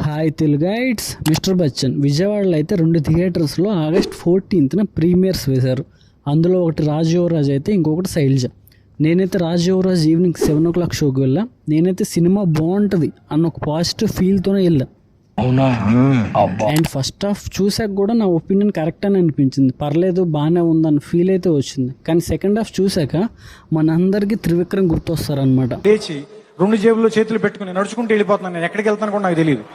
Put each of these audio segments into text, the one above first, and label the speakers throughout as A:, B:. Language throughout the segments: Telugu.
A: Hi Telugu it's mister Bachchan. విజయవాడలో అయితే 2 థియేటర్స్లో August 14th ప్రీమియర్స్ వేశారు. అందులో ఒకటి రాజ్ యువరాజ్ అయితే, ఇంకొకటి శైలజ. నేనైతే రాజ్ యువరాజ్ ఈవినింగ్ 7 o'clock షోకి వెళ్ళా. నేనైతే సినిమా బాగుంటుంది అన్న ఒక పాజిటివ్ ఫీల్తోనే వెళ్ళా. అండ్ ఫస్ట్ హాఫ్ చూసాక కూడా నా ఒపీనియన్ కరెక్ట్ అని అనిపించింది. పర్లేదు, బాగానే ఉందని ఫీల్ అయితే వచ్చింది. కానీ సెకండ్ హాఫ్ చూసాక మనందరికీ త్రివిక్రమ్ గుర్తొస్తారనమాట.
B: రెండు జేబుల్లో చేతులు పెట్టుకుని నడుచుకుంటూ వెళ్ళిపోతున్నాను, నేను ఎక్కడికి వెళ్తాను కూడా నాకు తెలియదు.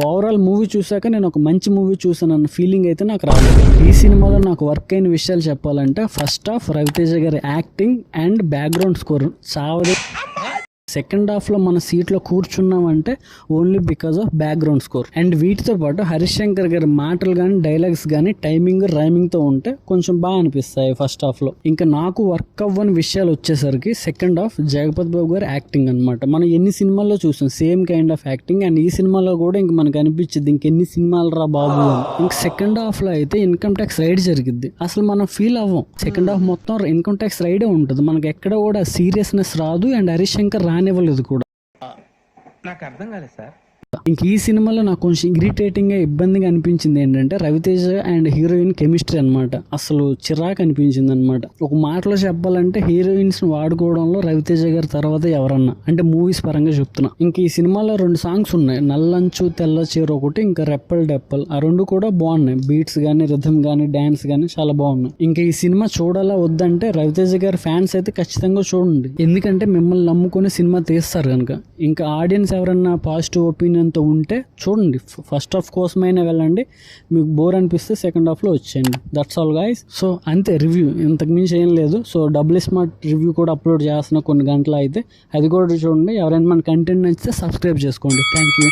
A: ఓవరాల్ మూవీ చూసాక నేను ఒక మంచి మూవీ చూసాను అన్న ఫీలింగ్ అయితే నాకు రాలేదు. ఈ సినిమాలో నాకు వర్క్ అయిన విషయాలు చెప్పాలంటే, ఫస్ట్ హాఫ్ రవితేజ గారి యాక్టింగ్ అండ్ బ్యాక్గ్రౌండ్ స్కోర్ చావదే. సెకండ్ హాఫ్లో మన సీట్లో కూర్చున్నామంటే only because of background score. And వీటితో పాటు హరీష్ శంకర్ గారి మాటలు కానీ డైలాగ్స్ కానీ టైమింగ్ రైమింగ్తో ఉంటే కొంచెం బాగా అనిపిస్తాయి ఫస్ట్ హాఫ్లో. ఇంకా నాకు వర్క్ అవ్వని విషయాలు వచ్చేసరికి సెకండ్ హాఫ్ జగపతి బాబు గారి యాక్టింగ్ అనమాట. మనం ఎన్ని సినిమాల్లో చూసాం same kind of acting, and ఈ సినిమాలో కూడా ఇంక మనకు అనిపించింది ఇంకెన్ని సినిమాలు రా బాబు అని. ఇంక సెకండ్ హాఫ్లో అయితే ఇన్కమ్ ట్యాక్స్ రైడ్ జరిగిద్ది. అసలు మనం ఫీల్ అవ్వం. సెకండ్ హాఫ్ మొత్తం ఇన్కమ్ ట్యాక్స్ రైడే ఉంటుంది. మనకి ఎక్కడ కూడా సీరియస్నెస్ రాదు. అండ్ హరీష్ శంకర్ రానివ్వలేదు కూడా.
C: నాకు అర్థం కాలేదు సార్.
A: ఇంక ఈ సినిమాలో నాకు కొంచెం ఇరిటేటింగ్గా ఇబ్బందిగా అనిపించింది ఏంటంటే, రవితేజ అండ్ హీరోయిన్ కెమిస్ట్రీ అనమాట. అసలు చిరాకు అనిపించింది అనమాట. ఒక మాటలో చెప్పాలంటే హీరోయిన్స్ వాడుకోవడంలో రవితేజ గారి తర్వాత ఎవరన్నా, అంటే మూవీస్ పరంగా చెప్తున్నా. ఇంక ఈ సినిమాలో 2 సాంగ్స్ ఉన్నాయి, నల్లంచు తెల్ల చీర ఒకటి, ఇంకా రెప్పల్ డెప్పల్. ఆ 2 కూడా బాగున్నాయి. బీట్స్ కానీ రిథమ్ కానీ డ్యాన్స్ కానీ చాలా బాగున్నాయి. ఇంకా ఈ సినిమా చూడాలా వద్దంటే, రవితేజ గారి ఫ్యాన్స్ అయితే ఖచ్చితంగా చూడండి. ఎందుకంటే మిమ్మల్ని నమ్ముకొని సినిమా తీస్తారు కనుక. ఇంకా ఆడియన్స్ ఎవరన్నా పాజిటివ్ ఒపీనియన్ తో ఉంటే చూడండి. ఫస్ట్ హాఫ్ కోసమైనా వెళ్ళండి. మీకు బోర్ అనిపిస్తే సెకండ్ హాఫ్లో వచ్చేయండి. That's all guys. సో అంతే, రివ్యూ ఇంతకు మించి ఏం లేదు. సో డబుల్ స్మార్ట్ రివ్యూ కూడా అప్లోడ్ చేస్తున్న కొన్ని గంటలు అయితే, అది కూడా చూడండి. ఎవరైనా మన కంటెంట్ నచ్చితే సబ్స్క్రైబ్ చేసుకోండి. Thank you.